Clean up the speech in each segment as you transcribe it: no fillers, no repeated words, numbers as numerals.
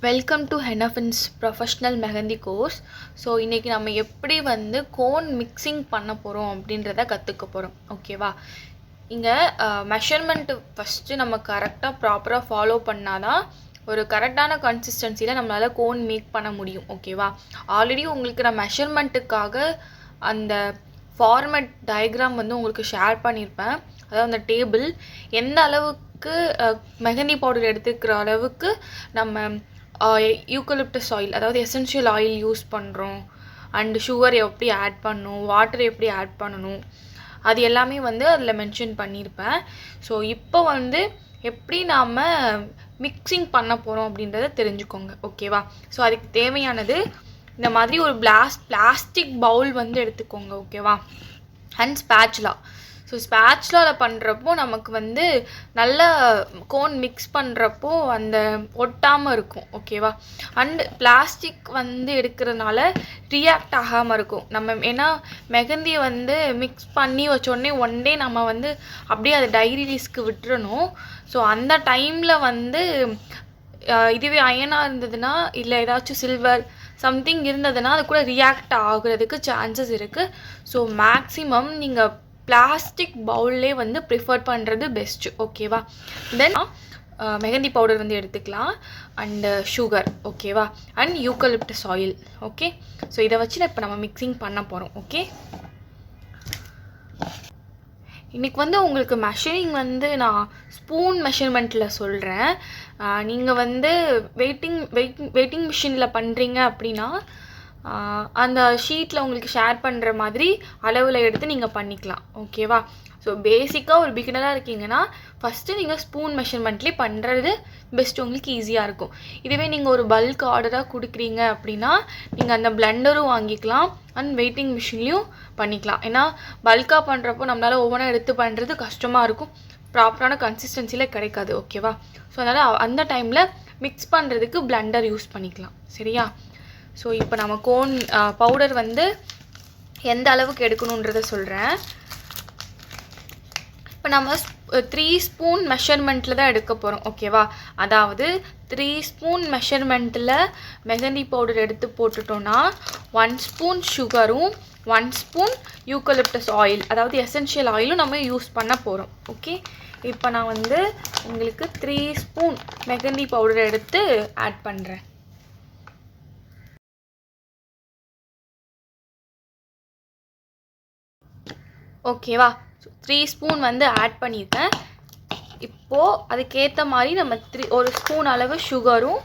Welcome to Hennafins professional mehndi course. So இன்றைக்கி நம்ம எப்படி கோன் மிக்சிங் பண்ண போகிறோம் அப்படின்றத கற்றுக்க போகிறோம். ஓகேவா? இங்கே மெஷர்மெண்ட்டு ஃபஸ்ட்டு நம்ம கரெக்டாக ப்ராப்பராக ஃபாலோ பண்ணால் தான் ஒரு கரெக்டான கன்சிஸ்டன்சியில் நம்மளால் கோன் மேக் பண்ண முடியும். ஓகேவா? ஆல்ரெடி உங்களுக்கு நான் மெஷர்மெண்ட்டுக்காக அந்த ஃபார்மேட் டயக்ராம் உங்களுக்கு ஷேர் பண்ணியிருப்பேன். அதாவது அந்த டேபிள் எந்த அளவுக்கு மெஹந்தி பவுடர் எடுத்துக்கிற அளவுக்கு நம்ம யூக்கலிப்டஸ் ஆயில், அதாவது எசென்ஷியல் ஆயில் யூஸ் பண்ணுறோம், அண்டு சுகர் எப்படி ஆட் பண்ணணும், வாட்டர் எப்படி ஆட் பண்ணணும், அது எல்லாமே அதில் மென்ஷன் பண்ணியிருப்பேன். ஸோ இப்போ எப்படி நாம் மிக்சிங் பண்ண போகிறோம் அப்படின்றத தெரிஞ்சுக்கோங்க. ஓகேவா? ஸோ அதுக்கு தேவையானது இந்த மாதிரி ஒரு பிளாஸ்டிக் பவுல் எடுத்துக்கோங்க. ஓகேவா? And spatula. ஸோ ஸ்பேச்சுலாவில் பண்ணுறப்போ நமக்கு நல்லா கோன் மிக்ஸ் பண்ணுறப்போ அந்த ஒட்டாமல் இருக்கும். ஓகேவா? அண்டு பிளாஸ்டிக் எடுக்கிறதுனால ரியாக்ட் ஆகாமல் இருக்கும். நம்ம ஏன்னா மெஹந்தியை மிக்ஸ் பண்ணி வச்சோடனே ஒன் டே நம்ம அப்படியே அதை டைரி ரிலீஸ்க்கு விட்டுறணும். ஸோ அந்த டைமில் இதுவே அயனாக இருந்ததுன்னா, இல்லை ஏதாச்சும் சில்வர் சம்திங் இருந்ததுன்னா அது கூட ரியாக்ட் ஆகுறதுக்கு சான்சஸ் இருக்குது. ஸோ மேக்ஸிமம் நீங்கள் பிளாஸ்டிக் பவுல்லே ப்ரிஃபர் பண்ணுறது பெஸ்ட்டு. ஓகேவா? தென் மெஹந்தி பவுடர் எடுத்துக்கலாம், அண்டு சுகர். ஓகேவா? And eucalyptus oil. Okay? So இதை வச்சு இப்போ நம்ம மிக்சிங் பண்ண போகிறோம். ஓகே? இன்றைக்கி உங்களுக்கு மெஷரிங் நான் ஸ்பூன் மெஷர்மெண்ட்டில் சொல்கிறேன். நீங்கள் வெயிட்டிங் மிஷினில் பண்ணுறீங்க அப்படின்னா அந்த ஷீட்டில் உங்களுக்கு ஷேர் பண்ணுற மாதிரி அளவில் எடுத்து நீங்கள் பண்ணிக்கலாம். ஓகேவா? ஸோ பேசிக்காக ஒரு பிகினராக இருக்கீங்கன்னா ஃபஸ்ட்டு நீங்கள் ஸ்பூன் மெஷர்மெண்ட்லேயே பண்ணுறது பெஸ்ட்டு, உங்களுக்கு ஈஸியாக இருக்கும். இதுவே நீங்கள் ஒரு பல்க் ஆர்டராக கொடுக்குறீங்க அப்படின்னா நீங்கள் அந்த பிளெண்டரும் வாங்கிக்கலாம் அண்ட் வெயிட்டிங் மிஷின்லேயும் பண்ணிக்கலாம். ஏன்னா பல்காக பண்ணுறப்போ நம்மளால் ஒவ்வொன்றா எடுத்து பண்ணுறது கஷ்டமாக இருக்கும், ப்ராப்பரான கன்சிஸ்டன்சியில் கிடைக்காது. ஓகேவா? ஸோ அதனால் அந்த டைமில் மிக்ஸ் பண்ணுறதுக்கு பிளெண்டர் யூஸ் பண்ணிக்கலாம். சரியா? ஸோ இப்போ நம்ம கோன் பவுடர் எந்த அளவுக்கு எடுக்கணுன்றதை சொல்கிறேன். இப்போ நம்ம 3 ஸ்பூன் மெஷர்மெண்ட்டில் தான் எடுக்க போகிறோம். ஓகேவா? அதாவது 3 ஸ்பூன் மெஷர்மெண்ட்டில் மெஹந்தி பவுடர் எடுத்து போட்டுட்டோன்னா 1 ஸ்பூன் சுகரும் 1 ஸ்பூன் யூக்கலிப்டஸ் ஆயில், அதாவது எசென்ஷியல் ஆயிலும் நம்ம யூஸ் பண்ண போகிறோம். ஓகே? இப்போ நான் உங்களுக்கு 3 ஸ்பூன் மெஹந்தி பவுடர் எடுத்து ஆட் பண்ணுறேன். ஓகேவா? 3 ஸ்பூன் ஆட் பண்ணியிருக்கேன். இப்போது அதுக்கேற்ற மாதிரி நம்ம 1 ஸ்பூன் அளவு சுகரும்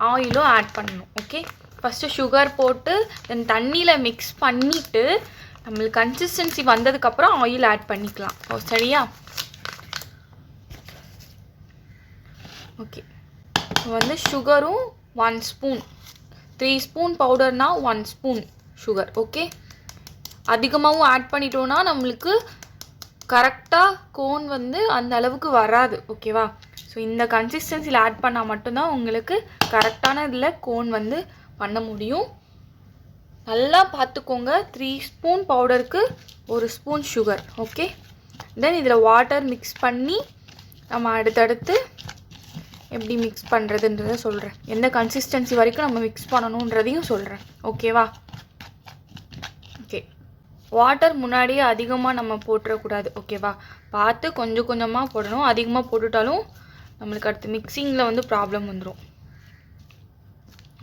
ஆயிலும் ஆட் பண்ணணும். ஓகே? ஃபஸ்ட்டு சுகர் போட்டு தென் தண்ணியில் மிக்ஸ் பண்ணிவிட்டு நம்மளுக்கு கன்சிஸ்டன்சி வந்ததுக்கப்புறம் ஆயில் ஆட் பண்ணிக்கலாம். சரியா? ஓகே. சுகரும் 1 ஸ்பூன், 3 ஸ்பூன் பவுடர்னால் 1 ஸ்பூன் சுகர். ஓகே? அதிகமாகவும் ஆட் பண்ணிட்டோன்னா நம்மளுக்கு கரெக்டாக கோன் அந்த அளவுக்கு வராது. ஓகேவா? ஸோ இந்த கன்சிஸ்டன்சியில் ஆட் பண்ணால் மட்டும்தான் உங்களுக்கு கரெக்டான இதில் கோன் பண்ண முடியும். நல்லா பார்த்துக்கோங்க. 3 ஸ்பூன் பவுடருக்கு 1 ஸ்பூன் சுகர். ஓகே? தென் இதில் வாட்டர் மிக்ஸ் பண்ணி நம்ம அடுத்தடுத்து எப்படி மிக்ஸ் பண்ணுறதுன்றதை சொல்கிறேன். எந்த கன்சிஸ்டன்சி வரைக்கும் நம்ம மிக்ஸ் பண்ணணுன்றதையும் சொல்கிறேன். ஓகேவா? ஓகே. வாட்டர் முன்னாடியே அதிகமாக நம்ம போட்டுறக்கூடாது. ஓகேவா? பார்த்து கொஞ்சம் கொஞ்சமாக போடணும். அதிகமாக போட்டுட்டாலும் நம்மளுக்கு அடுத்து மிக்சிங்கில் ப்ராப்ளம் வந்துடும்.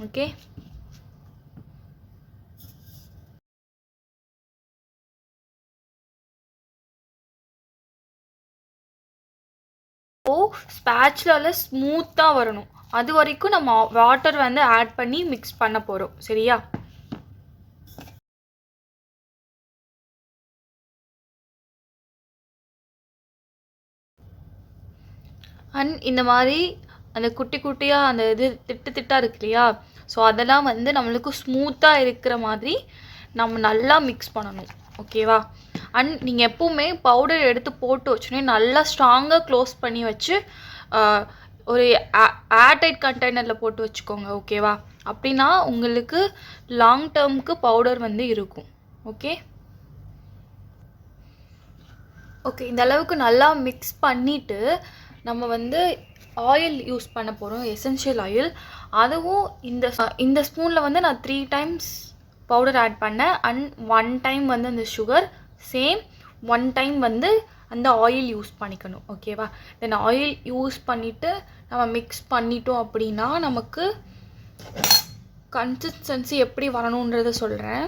ஓகே? ஸ்பேச்சுலால ஸ்மூத்தாக வரணும், அது வரைக்கும் நம்ம வாட்டர் ஆட் பண்ணி மிக்ஸ் பண்ண போகிறோம். சரியா? அண்ட் இந்த மாதிரி அந்த குட்டி குட்டியாக அந்த இது திட்டாக இருக்கு இல்லையா? ஸோ அதெல்லாம் நம்மளுக்கு ஸ்மூத்தாக இருக்கிற மாதிரி நம்ம நல்லா மிக்ஸ் பண்ணணும். ஓகேவா? அண்ட் நீங்கள் எப்போவுமே பவுடர் எடுத்து போட்டு வச்சோன்னே நல்லா ஸ்ட்ராங்காக க்ளோஸ் பண்ணி வச்சு ஒரு ஏர்டைட் கண்டெய்னரில் போட்டு வச்சுக்கோங்க. ஓகேவா? அப்படின்னா உங்களுக்கு லாங் டேர்முக்கு பவுடர் இருக்கும். ஓகே? ஓகே. இந்த அளவுக்கு நல்லா மிக்ஸ் பண்ணிவிட்டு நம்ம வந்து ஆயில் யூஸ் பண்ண போகிறோம், எசென்ஷியல் ஆயில். அதுவும் இந்த ஸ்பூனில் வந்து நான் 3 டைம்ஸ் பவுடர் ஆட் பண்ணேன். அண்ட் 1 டைம் வந்து அந்த சுகர், சேம் 1 டைம் வந்து அந்த ஆயில் யூஸ் பண்ணிக்கணும். ஓகேவா? தென் ஆயில் யூஸ் பண்ணிவிட்டு நம்ம மிக்ஸ் பண்ணிட்டோம் அப்படின்னா நமக்கு கன்சிஸ்டன்சி எப்படி வரணுன்றதை சொல்கிறேன்.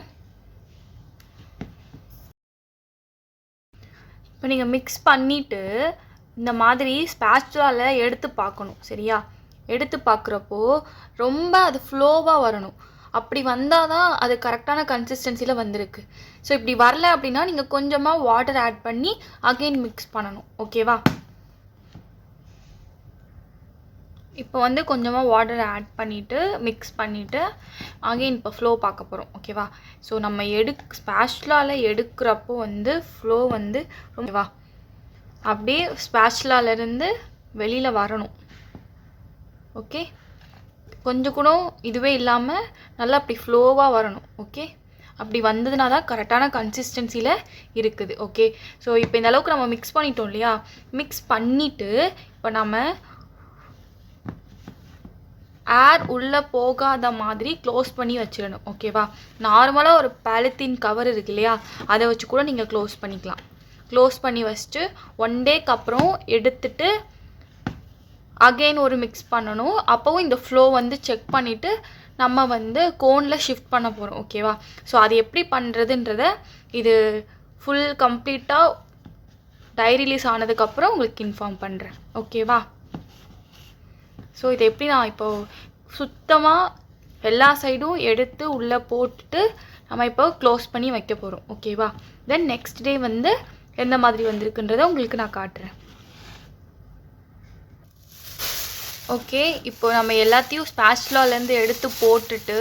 இப்போ நீங்கள் மிக்ஸ் பண்ணிவிட்டு இந்த மாதிரி ஸ்பேச்சுலாவில் எடுத்து பார்க்கணும். சரியா? எடுத்து பார்க்குறப்போ ரொம்ப அது ஃப்ளோவாக வரணும். அப்படி வந்தால் தான் அது கரெக்டான கன்சிஸ்டன்சியில் வந்திருக்கு. ஸோ இப்படி வரல அப்படின்னா நீங்கள் கொஞ்சமாக வாட்டர் ஆட் பண்ணி அகெயின் மிக்ஸ் பண்ணணும். ஓகேவா? இப்போ வந்து கொஞ்சமாக வாட்டர் ஆட் பண்ணிவிட்டு மிக்ஸ் பண்ணிவிட்டு அகெயின் இப்போ ஃப்ளோ பார்க்க போகிறோம். ஓகேவா? ஸோ நம்ம ஸ்பேச்சுலாவில் எடுக்கிறப்போ வந்து ஃப்ளோ வந்து ஓகேவா அப்படியே ஸ்பேச்சுலாலேருந்து வெளியில் வரணும். ஓகே, கொஞ்சம் கூட இதுவே இல்லாமல் நல்லா அப்படி ஃப்ளோவாக வரணும். ஓகே, அப்படி வந்ததுனா தான் கரெக்டான கன்சிஸ்டன்சியில் இருக்குது. ஓகே, ஸோ இப்போ இந்த அளவுக்கு நம்ம மிக்ஸ் பண்ணிட்டோம் இல்லையா? மிக்ஸ் பண்ணிவிட்டு இப்போ நம்ம ஏர் உள்ளே போகாத மாதிரி க்ளோஸ் பண்ணி வச்சிடணும். ஓகேவா? நார்மலாக ஒரு பாலித்தீன் கவர் இருக்கு இல்லையா, அதை வச்சு கூட நீங்கள் க்ளோஸ் பண்ணிக்கலாம். க்ளோஸ் பண்ணி வச்சுட்டு 1 டேக்கு அப்புறம் எடுத்துட்டு அகெயின் ஒரு மிக்ஸ் பண்ணணும். அப்போவும் இந்த ஃப்ளோ வந்து செக் பண்ணிவிட்டு நம்ம வந்து கோனில் ஷிஃப்ட் பண்ண போகிறோம். ஓகேவா? ஸோ அது எப்படி பண்ணுறதுன்றத இது ஃபுல் கம்ப்ளீட்டாக டை ரிலீஸ் ஆனதுக்கப்புறம் உங்களுக்கு இன்ஃபார்ம் பண்ணுறேன். ஓகேவா? ஸோ இதை எப்படி நான் இப்போது சுத்தமாக எல்லா சைடும் எடுத்து உள்ளே போட்டுட்டு நம்ம இப்போ க்ளோஸ் பண்ணி வைக்க போகிறோம். ஓகேவா? தென் நெக்ஸ்ட் டே வந்து எந்த மாதிரி வந்திருக்குன்றதை உங்களுக்கு நான் காட்டுறேன். ஓகே, இப்போ நம்ம எல்லாத்தையும் ஸ்பேச்சுலாலேருந்து எடுத்து போட்டுட்டு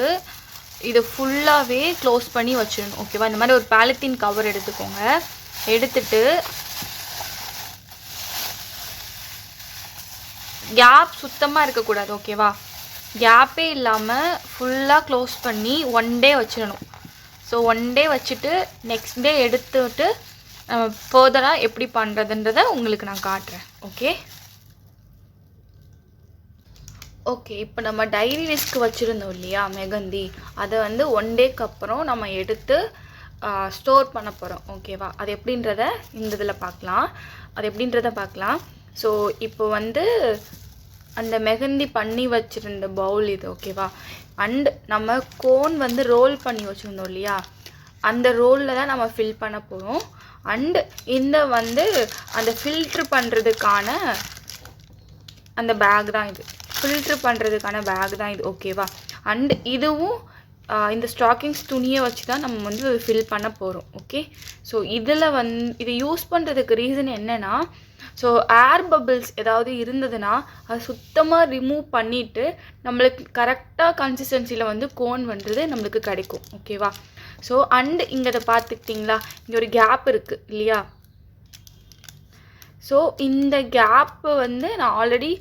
இதை ஃபுல்லாகவே க்ளோஸ் பண்ணி வச்சிடணும். ஓகேவா? இந்த மாதிரி ஒரு பாலித்தீன் கவர் எடுத்துக்கோங்க. எடுத்துட்டு கேப் சுத்தமாக இருக்கக்கூடாது. ஓகேவா? கேப்பே இல்லாமல் ஃபுல்லாக க்ளோஸ் பண்ணி 1 டே வச்சிடணும். ஸோ 1 டே வச்சுட்டு நெக்ஸ்ட் டே எடுத்துட்டு ஃபர்தராக எப்படி பண்ணுறதுன்றதை உங்களுக்கு நான் காட்டுறேன். ஓகே ஓகே இப்போ நம்ம டைரி ரிஸ்க் வச்சுருந்தோம் இல்லையா மெகந்தி, அதை வந்து 1 டேக்கு அப்புறம் நம்ம எடுத்து ஸ்டோர் பண்ண போகிறோம். ஓகேவா? அது எப்படின்றத இந்த இதில் பார்க்கலாம். ஸோ இப்போ வந்து அந்த மெஹந்தி பண்ணி வச்சுருந்த பவுல் இது. ஓகேவா? அண்ட் நம்ம கோன் வந்து ரோல் பண்ணி வச்சுருந்தோம் இல்லையா, அந்த ரோலில் தான் நம்ம ஃபில் பண்ண போகிறோம். அண்ட் இந்த வந்து அந்த ஃபில்ட்ரு பண்ணுறதுக்கான அந்த பேக் தான் இது. ஓகேவா? அண்ட் இதுவும் இந்த ஸ்டாக்கிங்ஸ் துணியை வச்சு தான் நம்ம வந்து ஃபில் பண்ண போகிறோம். ஓகே, ஸோ இதில் இதை யூஸ் பண்ணுறதுக்கு ரீசன் என்னென்னா, ஸோ ஏர் பபிள்ஸ் ஏதாவது இருந்ததுன்னா அதை சுத்தமாக ரிமூவ் பண்ணிவிட்டு நம்மளுக்கு கரெக்டாக கன்சிஸ்டன்சியில் வந்து கோன் பண்ணுறது நம்மளுக்கு கிடைக்கும். ஓகேவா? ஸோ அண்ட் இங்கே அதை பார்த்துக்கிட்டிங்களா, இங்கே ஒரு கேப் இருக்குது இல்லையா? ஸோ இந்த கேப்பு வந்து நான் ஆல்ரெடி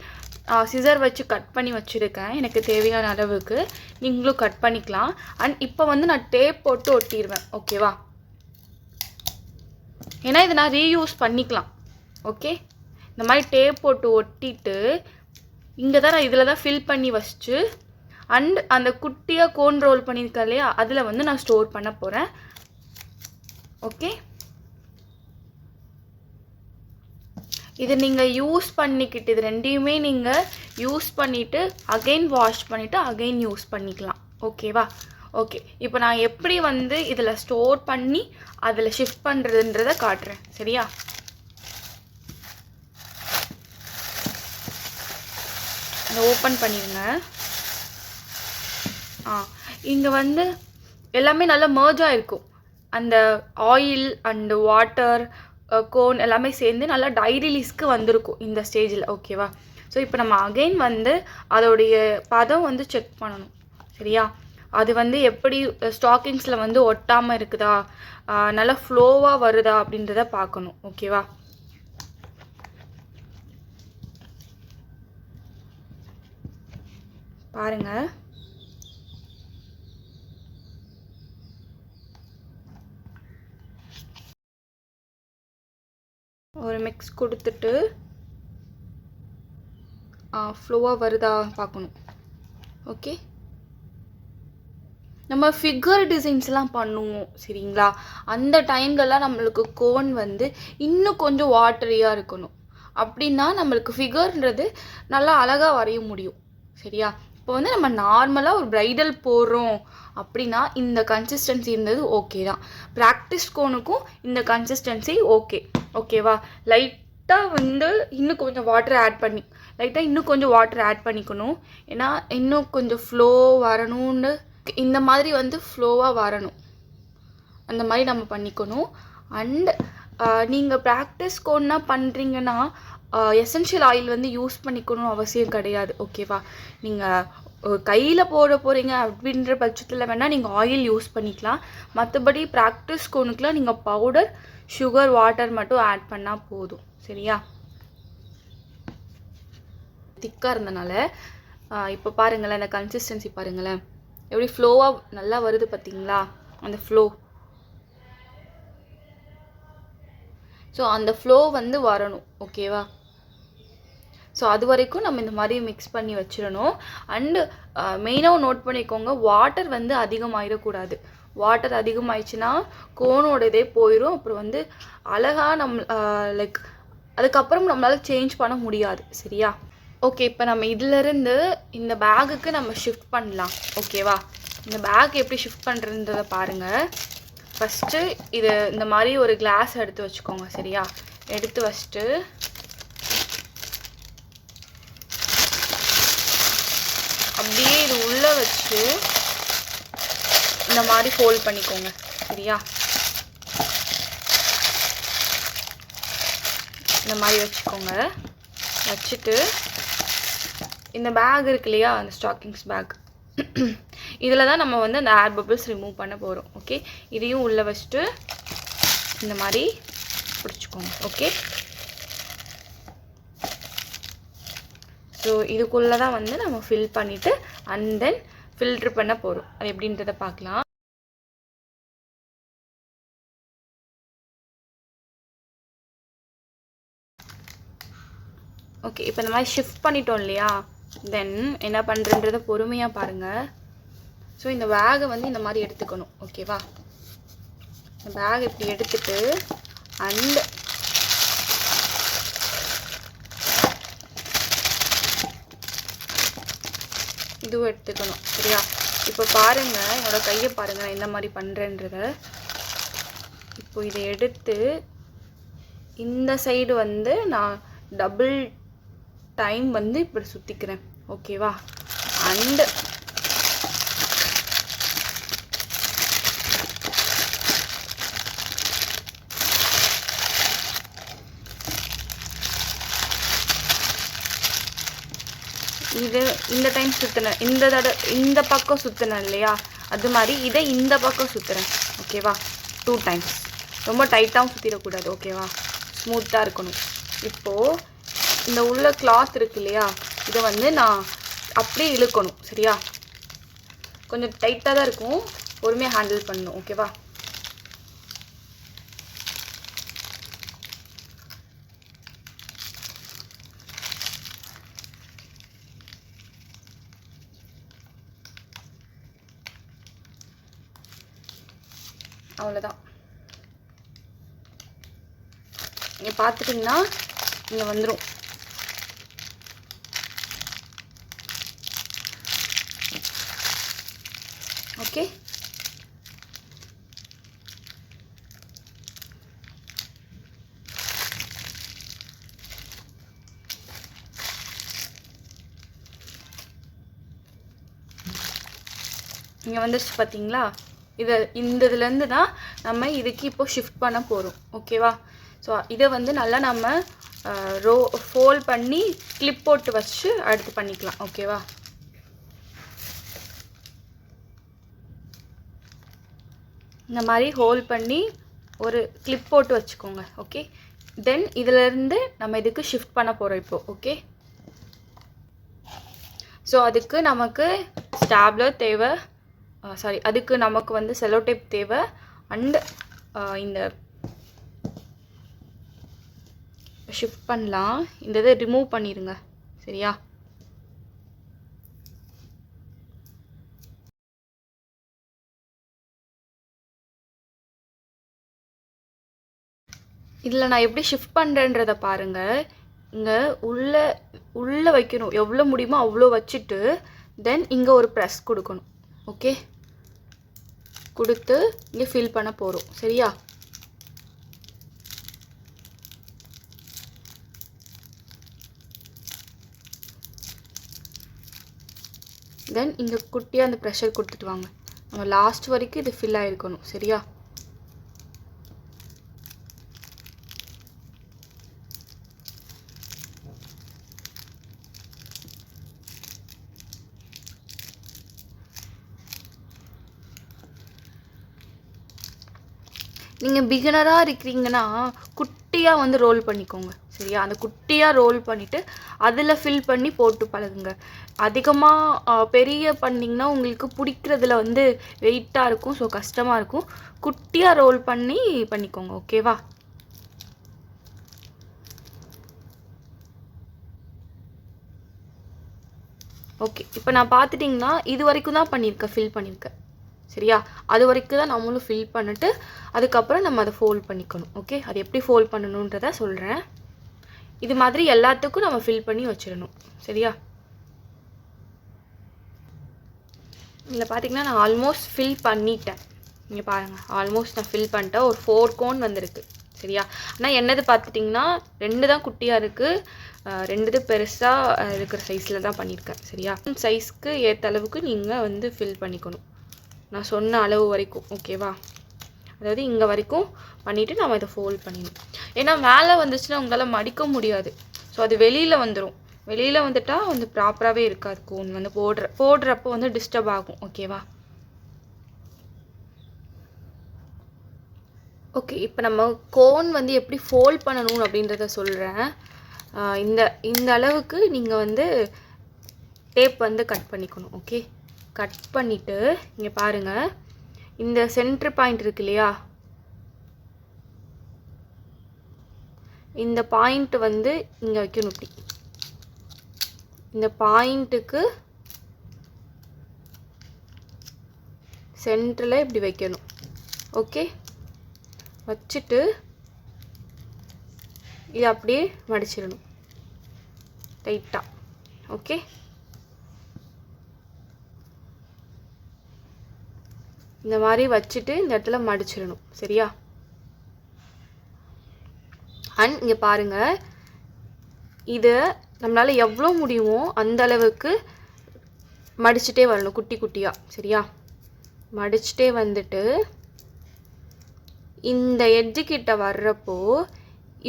சிசர் வச்சு கட் பண்ணி வச்சுருக்கேன். எனக்கு தேவையான அளவுக்கு நீங்களும் கட் பண்ணிக்கலாம். அண்ட் இப்போ வந்து நான் டேப் போட்டு ஒட்டிடுவேன். ஓகேவா? ஏன்னா இதை நான் ரீயூஸ் பண்ணிக்கலாம். ஓகே, இந்த மாதிரி டேப் போட்டு ஒட்டிட்டு இங்கே தான் நான் இதில் தான் ஃபில் பண்ணி வச்சு அண்ட் அந்த குட்டியாக கோன் ரோல் பண்ணியிருக்கேன் இல்லையா, அதில் வந்து நான் ஸ்டோர் பண்ண போகிறேன். ஓகே, இது நீங்கள் யூஸ் பண்ணிக்கிட்டு இது ரெண்டையுமே நீங்கள் யூஸ் பண்ணிவிட்டு அகெயின் வாஷ் பண்ணிவிட்டு அகெயின் யூஸ் பண்ணிக்கலாம். ஓகேவா? ஓகே, இப்போ நான் எப்படி வந்து இதில் ஸ்டோர் பண்ணி அதில் ஷிஃப்ட் பண்ணுறதுன்றதை காட்டுறேன். சரியா? அதை ஓப்பன் பண்ணிடுங்க. இங்கே வந்து எல்லாமே நல்லா மர்ஜாக இருக்கும். அந்த ஆயில் அண்டு வாட்டர் கோன் எல்லாமே சேர்ந்து நல்லா டை ரிலீஸ்க்கு வந்திருக்கும் இந்த ஸ்டேஜில். ஓகேவா? ஸோ இப்போ நம்ம அகெயின் வந்து அதோடைய பதம் வந்து செக் பண்ணணும். சரியா? அது வந்து எப்படி ஸ்டாக்கிங்ஸில் வந்து ஒட்டாமல் இருக்குதா, நல்லா ஃப்ளோவாக வருதா அப்படின்றத பார்க்கணும். ஓகேவா? பாருங்கள், ஒரு மிக்ஸ் கொடுத்துட்டு ஃப்ளோவாக வருதா பார்க்கணும். ஓகே, நம்ம ஃபிகர் டிசைன்ஸ்லாம் பண்ணுவோம் சரிங்களா, அந்த டைம்லலாம் நம்மளுக்கு கோன் வந்து இன்னும் கொஞ்சம் வாட்டரியாக இருக்கணும். அப்படின்னா நம்மளுக்கு ஃபிகர்ன்றது நல்லா அழகாக வரைய முடியும் சரியா. இப்போ வந்து நம்ம நார்மலாக ஒரு ப்ரைடல் போடுறோம் அப்படின்னா இந்த கன்சிஸ்டன்சி இருந்தது ஓகே தான். ப்ராக்டிஸ் கோனுக்கும் இந்த கன்சிஸ்டன்சி ஓகேவா. லைட்டாக வந்து இன்னும் கொஞ்சம் வாட்டர் ஆட் பண்ணிக்கணும். ஏன்னா இன்னும் கொஞ்சம் ஃப்ளோ வரணும்னு, இந்த மாதிரி வந்து ஃப்ளோவாக வரணும், அந்த மாதிரி நம்ம பண்ணிக்கணும். அண்ட் நீங்கள் ப்ராக்டிஸ் கோன்னா பண்ணுறீங்கன்னா எசென்ஷியல் ஆயில் வந்து யூஸ் பண்ணிக்கணும் அவசியம் கிடையாது ஓகேவா. நீங்கள் கையில் போட போகிறீங்க அப்படின்ற பட்சத்தில் வேணால் நீங்கள் ஆயில் யூஸ் பண்ணிக்கலாம். மற்றபடி ப்ராக்டிஸ் கோனுக்குலாம் நீங்கள் பவுடர், சுகர், வாட்டர் மட்டும் ஆட் பண்ணால் போதும் சரியா. திக்காக இருந்தனால இப்போ பாருங்களேன், அந்த கன்சிஸ்டன்சி பாருங்களேன் எப்படி ஃப்ளோவாக நல்லா வருது பார்த்தீங்களா, அந்த ஃப்ளோ. ஸோ அந்த ஃப்ளோ வந்து வரணும் ஓகேவா. ஸோ அது வரைக்கும் நம்ம இந்த மாதிரி மிக்ஸ் பண்ணி வச்சிடணும். அண்டு மெயினாக நோட் பண்ணிக்கோங்க, வாட்டர் வந்து அதிகமாகிடக்கூடாது. வாட்டர் அதிகமாகிடுச்சுன்னா கோனோட இதே போயிடும். அப்புறம் வந்து அழகாக லைக் அதுக்கப்புறம் நம்மளால் சேஞ்ச் பண்ண முடியாது சரியா. ஓகே, இப்போ நம்ம இதிலேருந்து இந்த பேகுக்கு நம்ம ஷிஃப்ட் பண்ணலாம் ஓகேவா. இந்த பேக் எப்படி ஷிஃப்ட் பண்ணுறதுன்றதை பாருங்கள். ஃபஸ்ட்டு இது இந்த மாதிரி ஒரு கிளாஸ் எடுத்து வச்சுக்கோங்க சரியா. எடுத்து வச்சுட்டு அப்படியே இது உள்ளே வச்சு இந்த மாதிரி ஃபோல்ட் பண்ணிக்கோங்க சரியா. இந்த மாதிரி வச்சுட்டு இந்த பேக் இருக்கு இல்லையா, அந்த ஸ்டாக்கிங்ஸ் பேக், இதில் தான் நம்ம வந்து அந்த ஏர் பபிள்ஸ் ரிமூவ் பண்ண போகிறோம். ஓகே, இதையும் உள்ளே வச்சுட்டு இந்த மாதிரி பிடிச்சிக்கோங்க. ஓகே, ஸோ இதுக்குள்ளே தான் வந்து நம்ம ஃபில் பண்ணிவிட்டு அண்ட் தென் ஃபில்ட்ரு பண்ண போகிறோம். அது எப்படின்றத பார்க்கலாம். ஓகே, இப்போ இந்த மாதிரி ஷிஃப்ட் பண்ணிட்டோம் இல்லையா, தென் என்ன பண்ணுறன்றதை பொறுமையாக பாருங்கள். ஸோ இந்த பேகை வந்து இந்த மாதிரி எடுத்துக்கணும் ஓகேவா. இந்த பேக் இப்படி எடுத்துட்டு அண்ட் இதுவும் எடுத்துக்கணும் சரியா. இப்போ பாருங்கள், என்னோடய கையை பாருங்கள், நான் இந்த மாதிரி பண்ணுறேன்றத. இப்போ இதை எடுத்து இந்த சைடு வந்து நான் டபுள் டைம் வந்து இப்படி சுற்றிக்கிறேன் ஓகேவா. அண்டு இது இந்த டைம் சுற்றினேன், இந்த பக்கம் சுற்றினேன் இல்லையா, அது மாதிரி இதை இந்த பக்கம் சுற்றுறேன் ஓகேவா. 2 டைம்ஸ். ரொம்ப டைட்டாகவும் சுற்றிடக்கூடாது ஓகேவா, ஸ்மூத்தாக இருக்கணும். இப்போது இந்த உள்ள கிளாத் இருக்கு இல்லையா, இதை வந்து நான் அப்படியே இழுக்கணும் சரியா. கொஞ்சம் டைட்டாக தான் இருக்கும், பொறுமையாக ஹேண்டில் பண்ணணும் ஓகேவா. அவ்வளோதான். நீங்கள் பார்த்துட்டிங்கன்னா இங்கே வந்துடும். ஓகே, இங்கே வந்துருச்சு பார்த்தீங்களா. இந்த இதுலேருந்து தான் நம்ம இதுக்கு இப்போ ஷிஃப்ட் பண்ண போகிறோம் ஓகேவா. ஸோ இதை வந்து நல்லா நம்ம ஃபோல்ட் பண்ணி கிளிப் போட்டு வச்சு அடுத்து பண்ணிக்கலாம் ஓகேவா. இந்த மாதிரி ஹோல்ட் பண்ணி ஒரு கிளிப் போட்டு வச்சுக்கோங்க ஓகே. தென் இதிலேருந்து நம்ம இதுக்கு ஷிஃப்ட் பண்ண போகிறோம் இப்போது ஓகே. ஸோ அதுக்கு நமக்கு ஸ்டாப்லர் தேவை, அதுக்கு நமக்கு வந்து செலோ டேப் தேவை. அண்ட் இந்த ஷிஃப்ட் பண்ணலாம், இந்த இதை ரிமூவ் பண்ணிடுங்க சரியா. இதில் நான் எப்படி ஷிஃப்ட் பண்ணுறேன்றதை பாருங்கள். இங்கே உள்ளே வைக்கணும், எவ்வளோ முடியுமோ அவ்வளோ வச்சுட்டு தென் இங்கே ஒரு ப்ரெஸ் கொடுக்கணும். ஓகே, கொடுத்து இங்கே ஃபில் பண்ண போகிறோம். சரியா? தென் இங்கே குட்டியாக அந்த ப்ரெஷர் கொடுத்துட்டு வாங்க. நம்ம லாஸ்ட் வரைக்கும் இது ஃபில் ஆகிருக்கணும். சரியா? நீங்கள் பிகினராக இருக்கிறீங்கன்னா குட்டியாக வந்து ரோல் பண்ணிக்கோங்க. சரியா? அந்த குட்டியாக ரோல் பண்ணிவிட்டு அதில் ஃபில் பண்ணி போட்டு பழகுங்க. அதிகமாக பெரிய பண்ணிங்கன்னா உங்களுக்கு பிடிக்கிறதுல வந்து வெயிட்டாக இருக்கும், ஸோ கஷ்டமாக இருக்கும். குட்டியாக ரோல் பண்ணிக்கோங்க. ஓகேவா? ஓகே, இப்போ நான் பார்த்துட்டிங்கன்னா இது வரைக்கும் தான் ஃபில் பண்ணியிருக்கேன். சரியா? அது வரைக்கும் தான் நம்மளும் ஃபில் பண்ணிட்டு அதுக்கப்புறம் நம்ம அதை ஃபோல்ட் பண்ணிக்கணும். ஓகே, அது எப்படி ஃபோல்ட் பண்ணணுன்றதை சொல்கிறேன். இது மாதிரி எல்லாத்துக்கும் நம்ம ஃபில் பண்ணி வச்சிடணும். சரியா? இதில் பார்த்தீங்கன்னா நான் ஆல்மோஸ்ட் ஃபில் பண்ணிட்டேன். நீங்கள் பாருங்கள், ஆல்மோஸ்ட் நான் ஃபில் பண்ணிட்டேன். ஒரு 4 கோன் வந்திருக்கு. சரியா? ஆனால் என்னது பார்த்துட்டிங்கன்னா 2 தான் குட்டியாக இருக்குது, 2 இது பெருசாக இருக்கிற சைஸில் தான் பண்ணியிருக்கேன். சரியா? சைஸ்க்கு ஏற்ற அளவுக்கு நீங்கள் வந்து ஃபில் பண்ணிக்கணும், நான் சொன்ன அளவு வரைக்கும். ஓகேவா? அதாவது இங்கே வரைக்கும் பண்ணிவிட்டு நம்ம இதை ஃபோல்ட் பண்ணிடணும். ஏன்னா மேலே வந்துச்சுன்னா உங்களால் மடிக்க முடியாது, ஸோ அது வெளியில் வந்துடும். வெளியில் வந்துட்டால் வந்து ப்ராப்பராகவே இருக்காது. கோன் வந்து போடுறப்போ வந்து டிஸ்டர்ப் ஆகும். ஓகேவா? ஓகே, இப்போ நம்ம கோன் வந்து எப்படி ஃபோல்ட் பண்ணணும் அப்படின்றத சொல்கிறேன். இந்த அளவுக்கு நீங்கள் வந்து டேப் வந்து கட் பண்ணிக்கணும். ஓகே, கட் பண்ணிவிட்டு இங்கே பாருங்கள், இந்த சென்டர் பாயிண்ட் இருக்கு இல்லையா, இந்த பாயிண்ட் வந்து இங்கே வைக்கணும். இப்படி இந்த பாயிண்ட்டுக்கு சென்டரில் இப்படி வைக்கணும். ஓகே, வச்சுட்டு இது அப்படியே மடிச்சிடணும் டைட்டாக. ஓகே, இந்த மாதிரி வச்சுட்டு இந்த இடத்துல மடிச்சிடணும். சரியா? அண்ட் இங்கே பாருங்கள், இதை நம்மளால் எவ்வளோ முடியுமோ அந்த அளவுக்கு மடிச்சுட்டே வரணும், குட்டி குட்டியாக. சரியா? மடிச்சுட்டே வந்துட்டு இந்த எட்ஜு கிட்ட வர்றப்போ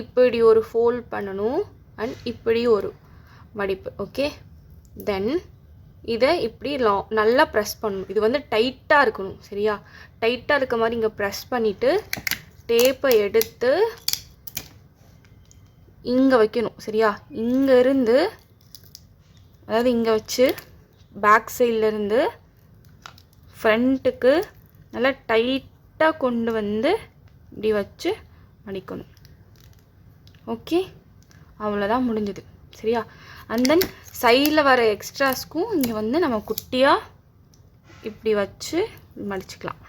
இப்படி ஒரு ஃபோல்ட் பண்ணணும் அண்ட் இப்படி ஒரு மடிப்பு. ஓகே, தென் இதை இப்படி நல்லா ப்ரெஸ் பண்ணணும். இது வந்து டைட்டாக இருக்கணும். சரியா? டைட்டாக இருக்க மாதிரி இங்கே ப்ரெஸ் பண்ணிவிட்டு டேப்பை எடுத்து இங்கே வைக்கணும். சரியா? இங்கேருந்து, அதாவது இங்கே வச்சு பேக் சைட்லேருந்து ஃப்ரண்ட்டுக்கு நல்லா டைட்டாக கொண்டு வந்து இப்படி வச்சு மடிக்கணும். ஓகே, அவ்வளோதான், முடிஞ்சது. சரியா? அண்ட் தென் சைடில் வர எக்ஸ்ட்ராஸ்க்கும் இங்கே வந்து நம்ம குட்டியாக இப்படி வச்சு மடிச்சுக்கலாம்.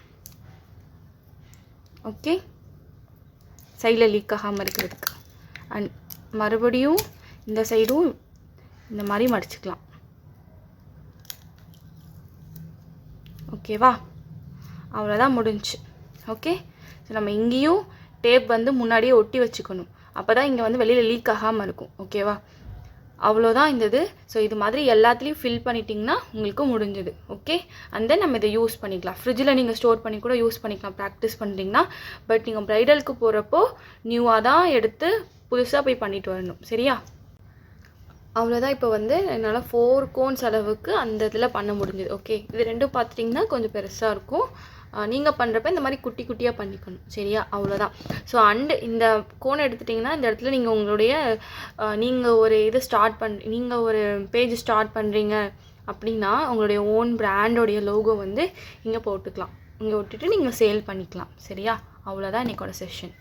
ஓகே, சைடில் லீக் ஆகாமல் இருக்கிறதுக்கு. அண்ட் மறுபடியும் இந்த சைடும் இந்த மாதிரி மடிச்சுக்கலாம். ஓகேவா? அவ்வளோதான், முடிஞ்சு. ஓகே, ஸோ நம்ம இங்கேயும் டேப் வந்து முன்னாடியே ஒட்டி வச்சுக்கணும், அப்போ தான் இங்கே வந்து வெளியில் லீக் ஆகாமல் இருக்கும். ஓகேவா? அவ்வளோதான் இந்த இது. ஸோ இது மாதிரி எல்லாத்துலேயும் ஃபில் பண்ணிட்டிங்கன்னா உங்களுக்கு முடிஞ்சது. ஓகே, அண்ட் தென் நம்ம இதை யூஸ் பண்ணிக்கலாம். ஃப்ரிட்ஜில் நீங்கள் ஸ்டோர் பண்ணி கூட யூஸ் பண்ணிக்கலாம் ப்ராக்டிஸ் பண்ணுறீங்கன்னா. பட் நீங்கள் ப்ரைடலுக்கு போகிறப்போ நியூவாக தான் எடுத்து புதுசாக போய் பண்ணிட்டு வரணும். சரியா? அவ்வளோதான். இப்போ வந்து என்னால் 4 கோன்ஸ் அளவுக்கு அந்த இதில் பண்ண முடிஞ்சது. ஓகே, இது ரெண்டும் பார்த்துட்டிங்கன்னா கொஞ்சம் பெருசாக இருக்கும். நீங்கள் பண்ணுறப்ப இந்த மாதிரி குட்டி குட்டியாக பண்ணிக்கணும். சரியா? அவ்வளோதான். ஸோ அண்டு இந்த கோன் எடுத்துட்டிங்கன்னா இந்த இடத்துல நீங்கள் உங்களுடைய நீங்கள் ஒரு இது நீங்கள் ஒரு பேஜ் ஸ்டார்ட் பண்ணுறீங்க அப்படின்னா உங்களுடைய ஓன் பிராண்டோடைய லோகோ வந்து இங்கே போட்டுக்கலாம். இங்கே விட்டுட்டு நீங்கள் சேல் பண்ணிக்கலாம். சரியா? அவ்வளோதான் என்னோட செஷன்.